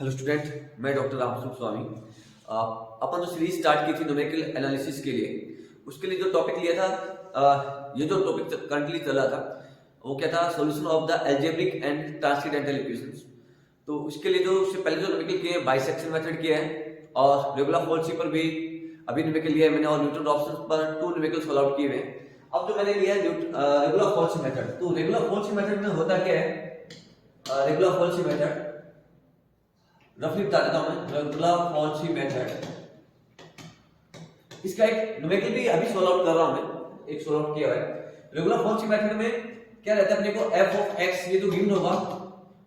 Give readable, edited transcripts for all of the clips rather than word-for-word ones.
Hello student, मैं doctor Ramswaroop स्वामी। अपन जो series start की थी न्यूमेरिकल एनालिसिस के लिए, उसके लिए जो टॉपिक लिया था, ये जो टॉपिक करंटली चल रहा था वो क्या था, solution of the algebraic and transcendental equations. तो उसके लिए जो उससे पहले जो न्यूमेरिकल किए हैं, बाइसेक्शन मेथड किया है और रेगुलर फॉर्मूले पर भी अभी न्यूमेरिकल लिया है मैंने, और न्यूटन ऑप्शन पर 2 न्यूमेरिकल सॉल्व आउट किए हुए हैं। अब जो मैंने लिया है रेगुलर फॉर्मूले मेथड, तो रेगुलर फॉर्मूले मेथड में होता क्या है, रेगुलर फॉर्मूले मेथड रफली बता देता हूं मैं। रेगुलर फॉर्मूले मेथड, इसका एक न्यूमेरिकल भी अभी सॉल्व आउट कर रहा हूं मैं, एक सॉल्व आउट किया है। रेगुलर फॉर्मूले मेथड में क्या रहता है, अपने को f ऑफ x ये तो गिवन होगा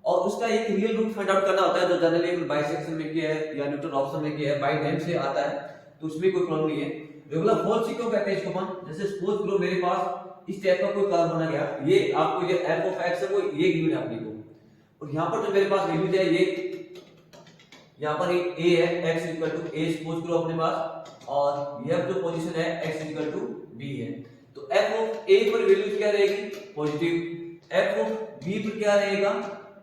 और उसका एक रियल रूट फाइंड आउट करना होता है, जो जनरली बाइसेक्शन में किया है या न्यूटन ऑप्शन में किया है, बाय नेम से आता है, तो उसमें कोई प्रॉब्लम नहीं है। रेगुलर फॉर्मूले क्यों कहते हैं इसको अपन, जैसे सपोज करो मेरे पास इस टाइप का कोई कर्व बना गया, ये आपको ये f ऑफ x है वो ये गिवन है अपने को, और यहां पर जो मेरे पास वैल्यूज है, ये यहाँ पर a है, x equal to a suppose करो अपने पास, और यह जो पोजीशन है x इक्वल टू b है। तो f ऑफ a पर वैल्यू क्या रहेगी, पॉजिटिव। f ऑफ b पर क्या रहेगा,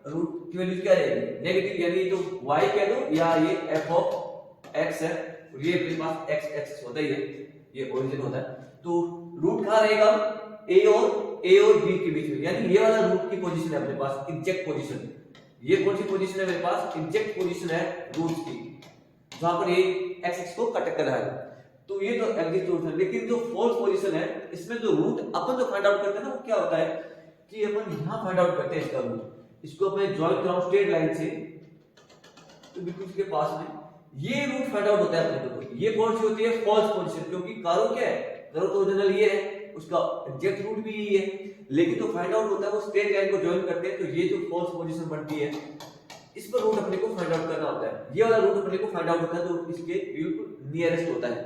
रूट की वैल्यू क्या रहेगी, नेगेटिव, यानी तो y कह दो या ये f ऑफ x है, और ये मेरे पास x एक्सिस होता ही है, ये ओरिजिन होता है। तो रूट कहाँ रहेगा, a और b के बीच में, यानी ये वाला रूट की पोजीशन है अपने पास, एग्जैक्ट पोजीशन। ये कौन सी पोजीशन है मेरे पास, एग्जैक्ट पोजीशन है रूट की, जहां पर ये x एक्सिस को कट कर रहा है। तो ये तो एग्जैक्ट रूट है, लेकिन जो फॉल्स पोजीशन है इसमें जो रूट अपन जो फाइंड आउट करते हैं ना, वो क्या होता है कि अपन यहां फाइंड आउट करते हैं इसका रूट, इसको अपने जॉइन कराऊं स्ट्रेट लाइन से, तो बिल्कुल इसके पास में ये रूट फाइंड आउट होता है अपने को। ये कौन सी होती है, फॉल्स पोजीशन, क्योंकि कारण क्या है, जरूरत ओरिजिनल ये है, उसका एग्जैक्ट रूट भी यही है, लेकिन जो फाइंड आउट होता है वो स्ट्रेट लाइन को जॉइन करते हैं, तो ये जो फॉल्स पोजीशन बनती है इस पर रूट अपने को फाइंड आउट करना होता है। ये वाला रूट अपने को फाइंड आउट होता है जो इसके बिल्कुल नियरेस्ट होता है,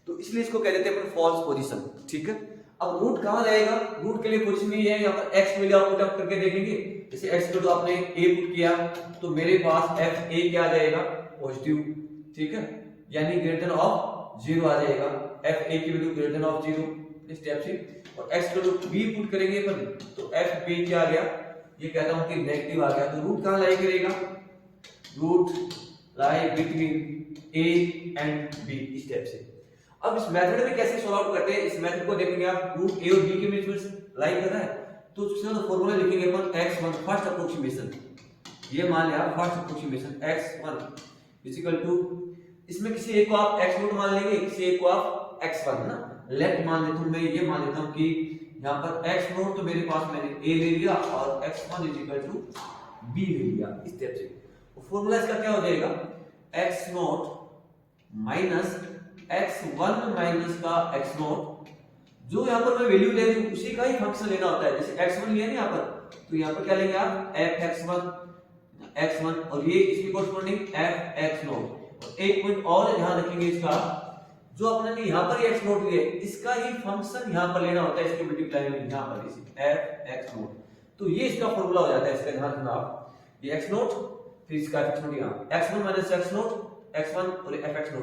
तो इसलिए इसको कह देते हैं अपन फॉल्स पोजीशन। ठीक है, अब रूट कहां रहेगा, रूट के लिए कुछ नहीं है, यहाँ पर x वैल्यू आप पुट अप करके देखेंगे। जैसे x को तो आपने a पुट किया, तो मेरे पास f a क्या आ जाएगा, पॉजिटिव। ठीक है, यानी ग्रेटर देन ऑफ 0 आ जाएगा, f a की वैल्यू ग्रेटर देन ऑफ 0 इस टाइप से। और x को तो b पुट करेंगे अपन, तो f b क्या आ गया, ये कहता हूं कि नेगेटिव आ गया। तो रूट कहां लाई करेगा, root lie between a and b इस टाइप से। अब इस मेथड में कैसे सॉल्व आउट करते हैं, इस मेथड को देखेंगे आप, रूट a और b के बीच में लाई कर रहा है, तो उसका तो फार्मूला लिखेंगे अपन x1 फर्स्ट अप्रोक्सीमेशन, ये मान लिया first approximation x1 equal to, इसमें किसी एक को आप x0 मान लेंगे, किसी एक को आप x1 ना, लेफ्ट मान लेता हूं मैं, ये मान लेता हूं कि यहां पर x0 तो मेरे पास मैंने a ले लिया और x1 इक्वल टू b ले लिया इस टाइप से। तो फार्मूला इसका क्या हो जाएगा, x0 माइनस x1 माइनस का x0, जो यहाँ पर मैं वैल्यू ले रही हूं उसी का ही फंक्शन लेना होता है। जैसे x1 लिया ना यहाँ पर, तो यहाँ पर क्या लेंगे आप, x1 और ये इसकी कोरस्पोंडिंग fx0। एक पॉइंट और ध्यान रखेंगे इसका, जो अपने ने यहाँ पर x0 लिया इसका ही फंक्शन यहाँ पर लेना होता है, इसके मल्टीप्लाई में यहाँ पर इसी fx0। तो ये इसका फार्मूला हो जाता है, इसका ध्यान रखना आप, ये x0 फिर इसका fx0, यहाँ x1 माइनस x0 x1 और fx0,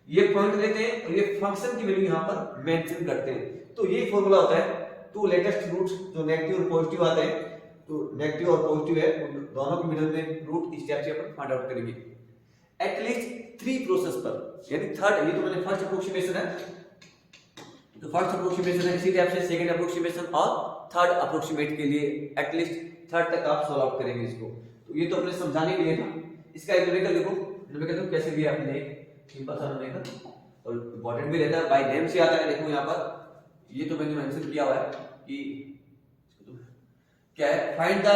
ये पॉइंट लेते हैं और ये फंक्शन की वैल्यू यहाँ पर मेंशन करते हैं, तो ये फार्मूला होता है। तो लेटेस्ट रूट्स जो नेगेटिव और पॉजिटिव आते हैं, तो नेगेटिव और पॉजिटिव है, दोनों के मिडिल में रूट इस टाइप से अपन फाइंड आउट करेंगे एटलीस्ट 3 प्रोसेस पर, यानी थर्ड, ये तो मैंने फर्स्ट अप्रोक्सीमेशन है, तो फर्स्ट अप्रोक्सीमेशन है, इसी टाइप से सेकंड अप्रोक्सीमेशन और थर्ड अप्रोक्सीमेट के लिए एटलीस्ट थर्ड तक आप सॉल्व आउट करेंगे इसको। तो ये तो अपने समझाने के लिए था, इसका एक न्यूमेरिकल देखो, न्यूमेरिकल कैसे भी आपने सिंपल सा न्यूमेरिकल और इंपॉर्टेंट भी रहता है, बाय नेम से आता है। देखो यहाँ पर ये तो मैंने मेंशन किया हुआ है कि क्या है, find the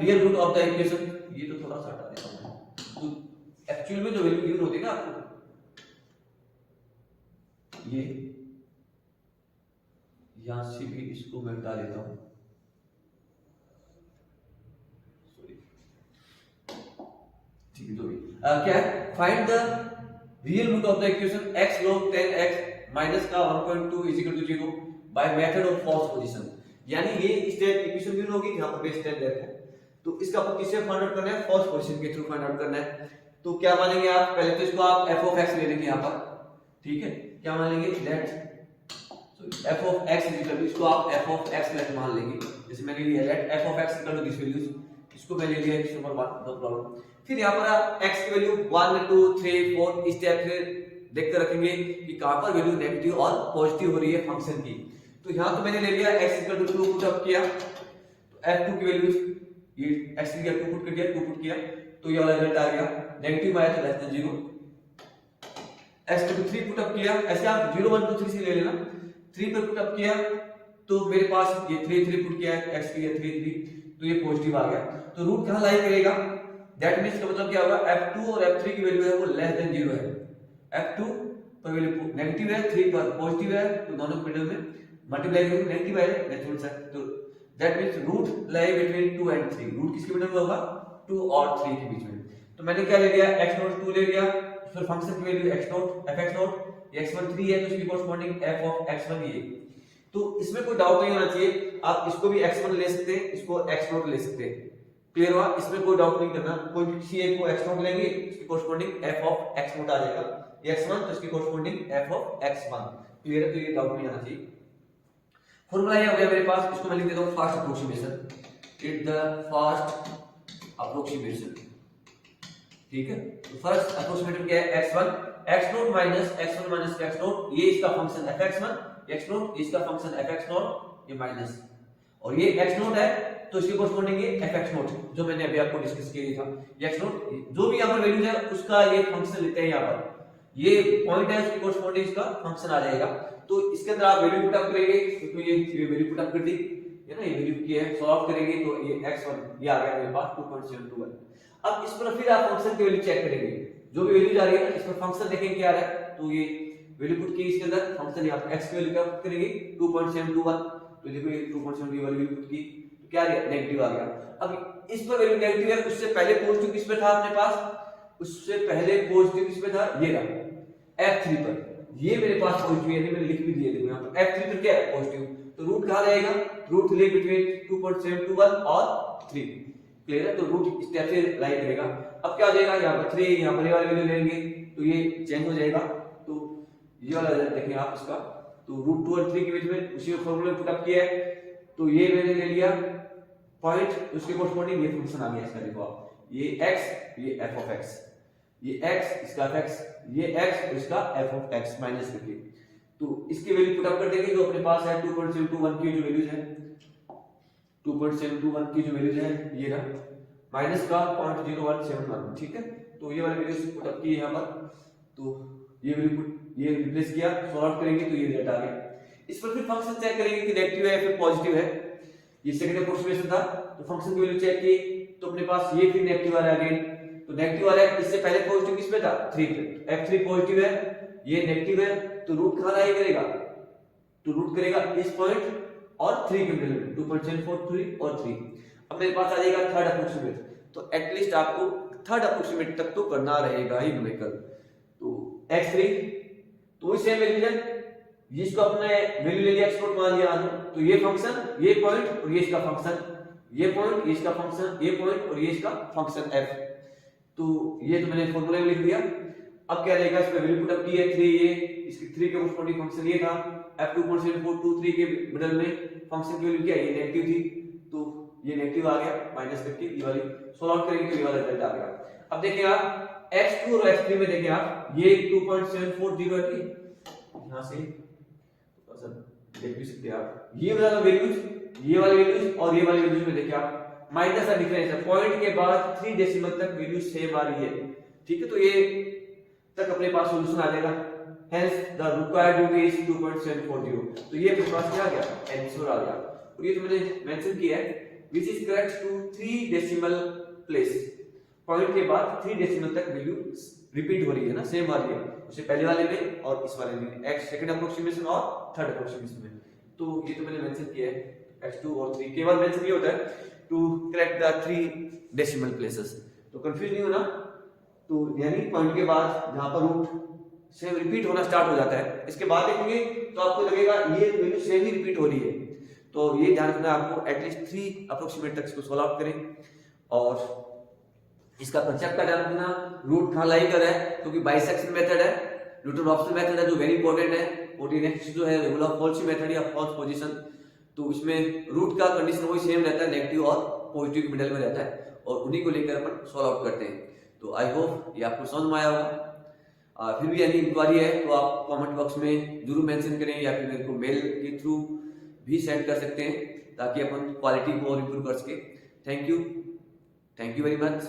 real root of the equation, ये तो थोड़ा सा हटा देता हूं, तो एक्चुअल में जो वैल्यू गिवन होती है ना आपको, ये यहां से भी इसको मैं हटा देता हूं, सॉरी, ठीक है, तो भी क्या है, find the real root of the equation x log 10x minus का 1.2 is equal to 0 by method of false position. यानी ये स्टेट इक्वेशन गिवन होगी, यहां पर बेस स्टेट है, तो इसका अपन किससे फाइंड आउट करना है, फॉल्स पोजीशन के थ्रू फाइंड आउट करना है। तो क्या मानेंगे आप, पहले तो इसको आप f ऑफ x ले लेंगे यहां पर, ठीक है, क्या मान लेंगे, let f of x is equal to, इसको आप f ऑफ x लेट मान लेंगे, जैसे मैंने लिया let f of x equal to this values इसको मैं ले लिया x नंबर 1, नो प्रॉब्लम। फिर यहाँ पर आप x की वैल्यू 1 2 3 4 इस टाइप से देखते रखेंगे कि कहां पर वैल्यू नेगेटिव और पॉजिटिव हो रही है फंक्शन की। तो यहाँ तो मैंने ले लिया x 2 पुट अप किया, तो f2 की वैल्यू ये x की 2 पुट कर दिया, 2 पुट किया तो ये वाला रिजल्ट आ गया, नेगेटिव आया तो less than 0। x 3 put up किया, ऐसे आप 0 1 2 3 से ले लेना, 3 पर पुट अप किया तो मेरे पास ये 3 पुट किया है, x की 3 तो ये पॉजिटिव आ गया। तो रूट कहां लाई करेगा, दैट मींस का मतलब क्या होगा, f2 और f3 की वैल्यू है वो लेस देन 0 है। f2 पर वैल्यू नेगेटिव है, 3 पर पॉजिटिव है, तो दोनों के मिडिल में मल्टीप्लाई करेंगे, नेगेटिव है नेचुरल सा, तो that means root lie between 2 and 3, root किसके मिडिल में होगा, 2 और 3 के बीच में। तो मैंने क्या ले लिया, x0 2 ले लिया, फिर फंक्शन की वैल्यू x0 fx0, x1 3 है तो इसकी कोरस्पोंडिंग f ऑफ x1 ये। तो इसमें कोई डाउट नहीं होना चाहिए, आप इसको भी x1 ले सकते हैं, इसको x0 ले सकते हैं, क्लियर हुआ, इसमें कोई डाउट नहीं करना। कोई किसी एक को x0 लेंगे इसकी कोरस्पोंडिंग f ऑफ x0 आ जाएगा, x1 तो इसकी corresponding f of x1, clear है, तो ये डाउट नहीं आना चाहिए। फॉर्मूला ये हो गया मेरे पास, इसको मैं लिख देता हूं fast approximation, it the fast approximation, ठीक है। तो फर्स्ट अप्रोक्सीमेशन क्या है, x1 x0 minus x1 minus x0, ये इसका फंक्शन fx1, x0 इसका फंक्शन fx0, ये माइनस, और ये x0 है तो इसके कोरस्पोंडिंग ये fx0 जो मैंने अभी आपको डिस्कस किया था, ये x0 जो भी यहां पर वैल्यू है उसका ये फंक्शन लेते हैं, यहां पर ये पॉइंट है उसकी कोरस्पोंडिंग इसका फंक्शन आ जाएगा। तो इसके अंदर आप वैल्यू पुट अप करेंगे, तो ये वैल्यू पुट अप कर दी है ना, ये वैल्यू की है, सॉल्व करेंगे तो ये x1 ये आ गया मेरे पास 2.721। अब इस पर फिर आप फंक्शन की वैल्यू चेक करेंगे, जो भी वैल्यू जा रही है ना इस पर फंक्शन देखेंगे क्या आ रहा है, तो ये वैल्यू पुट की इसके अंदर फंक्शन यहां पर x की वैल्यू क्या पुट करेंगे 2.721, तो देखो ये 2.7 वाली वैल्यू पुट की तो क्या आ गया, नेगेटिव आ गया। अब इस पर वैल्यू नेगेटिव है, उससे पहले पॉजिटिव किस पे था अपने पास, उससे पहले पॉजिटिव किस पे था, ये रहा f3 पर, ये मेरे पास पॉजिटिव है, मैंने लिख भी दिया, देखो यहां पर f3 पर क्या है पॉजिटिव, तो रूट कहां रहेगा, रूट ले बिटवीन 2.721 और 3, क्लियर है, तो रूट इस टाइप से लाई करेगा। अब क्या हो जाएगा, यहां पर 3 यहां पर ये वाली वैल्यू लेंगे तो ये चेंज हो जाएगा, तो ये वाला रिजल्ट देखें आप इसका, तो रूट 2 और 3 के बीच में उसी फॉर्मूला पुट अप किया है, तो ये मैंने ले लिया पॉइंट, उसके कोरस्पोंडिंग ये फंक्शन आ गया इसका, देखो आप ये x ये f ऑफ x, ये x इसका f(x), ये x और इसका f ऑफ x माइनस करके, तो इसकी वैल्यू पुट अप कर देंगे जो अपने पास है 2.721 की जो वैल्यूज है, 2.721 की जो वैल्यूज है ये रहा, माइनस का 0.0171, ठीक है। तो ये वाली वैल्यूज पुट अप की यहां पर, तो ये वैल्यू ये रिप्लेस किया, सॉल्व करेंगे तो ये रिजल्ट आ गया। इस पर फिर फंक्शन चेक करेंगे कि नेगेटिव है या फिर पॉजिटिव है, ये सेकंड अप्रोक्सीमेशन था, तो फंक्शन की वैल्यू चेक की तो अपने पास ये फिर नेगेटिव आ रहा है अगेन, तो नेगेटिव आ रहा है, इससे पहले पॉजिटिव किस पे था 3 पे, f3 पॉजिटिव है, ये नेगेटिव है, तो रूट कहां लाई करेगा, तो रूट करेगा इस पॉइंट और 3 के मिडिल में 2.743 और 3। अब मेरे पास आ जाएगा थर्ड अप्रोक्सीमेट, तो एटलीस्ट आपको थर्ड अप्रोक्सीमेट तक तो करना रहेगा ही न्यूमेरिकल। तो x3 तो इस सेम वैल्यू है, जिसको अपने वैल्यू ले लिया एक्सपोर्ट मान लिया, तो ये फंक्शन ये पॉइंट और ये इसका फंक्शन, ये पॉइंट ये इसका फंक्शन, ये पॉइंट और ये इसका फंक्शन f, तो ये तो मैंने फॉर्मूला में लिख दिया। अब क्या रहेगा, इस पे वैल्यू पुट अप की है 3, ये इसकी 3 के कोरस्पोंडिंग फंक्शन ये था, f2.7423 के मिडिल में फंक्शन की वैल्यू क्या है, ये नेगेटिव थी, तो ये नेगेटिव आ गया माइनस करके, ये वाली सॉल्व करेंगे तो ये वाला रिजल्ट आ गया। अब देखिए आप x2 और x3 में देखिए आप ये 2.740 है, यहां से देख भी सकते हैं आप, ये वाला वैल्यूज, ये वाली वैल्यूज और ये वाली वैल्यूज में देखिए आप माइनस का डिफरेंस है, पॉइंट के बाद 3 डेसिमल तक वैल्यू सेम आ रही है, ठीक है, तो ये तक अपने पास सॉल्यूशन आ जाएगा, hence the required value is 2.740, तो ये अपने पास क्या आ गया, आंसर आ गया। और ये तो मैंने मेंशन किया है which is correct to 3 decimal place, point के बाद 3 डेसिमल तक वैल्यू रिपीट हो रही है ना, सेम आ रही है, उससे पहले वाले में और इस वाले में, x सेकंड अप्रोक्सीमेशन और थर्ड अप्रोक्सीमेशन में, तो ये तो मैंने मेंशन किया है x2 और 3, केवल मेंशन ये होता है to correct the 3 decimal places, तो कंफ्यूज नहीं होना। तो यानी पॉइंट के बाद जहां पर रूट सेम रिपीट होना स्टार्ट हो जाता है, इसके बाद देखेंगे तो आपको लगेगा ये वैल्यू सेम ही रिपीट हो रही है, तो ये ध्यान रखना आपको, एटलीस्ट 3 अप्रोक्सीमेट तक इसको सॉल्व आउट करें। और इसका कंसेप्ट का ध्यान रखना, रूट कहां लाई कर है, क्योंकि बाइसेक्शन मेथड है, न्यूटन रॉप्सन मेथड है जो वेरी इंपॉर्टेंट है, और नेक्स्ट जो है रेगुलर फॉल्सी मेथड या फॉल्स पोजीशन, तो इसमें रूट का कंडीशन वही सेम रहता है, नेगेटिव और पॉजिटिव के मिडिल में रहता है। और उन्हीं को लेकर अपन सॉल्व आउट करते हैं। तो आई होप ये आपको समझ में आया होगा। फिर भी एनी इंक्वायरी है तो आप कमेंट बॉक्स में जरूर मेंशन करें या फिर मेरे को मेल के थ्रू भी सेंड कर सकते हैं ताकि अपन क्वालिटी को और इम्प्रूव कर सके। Thank you very much.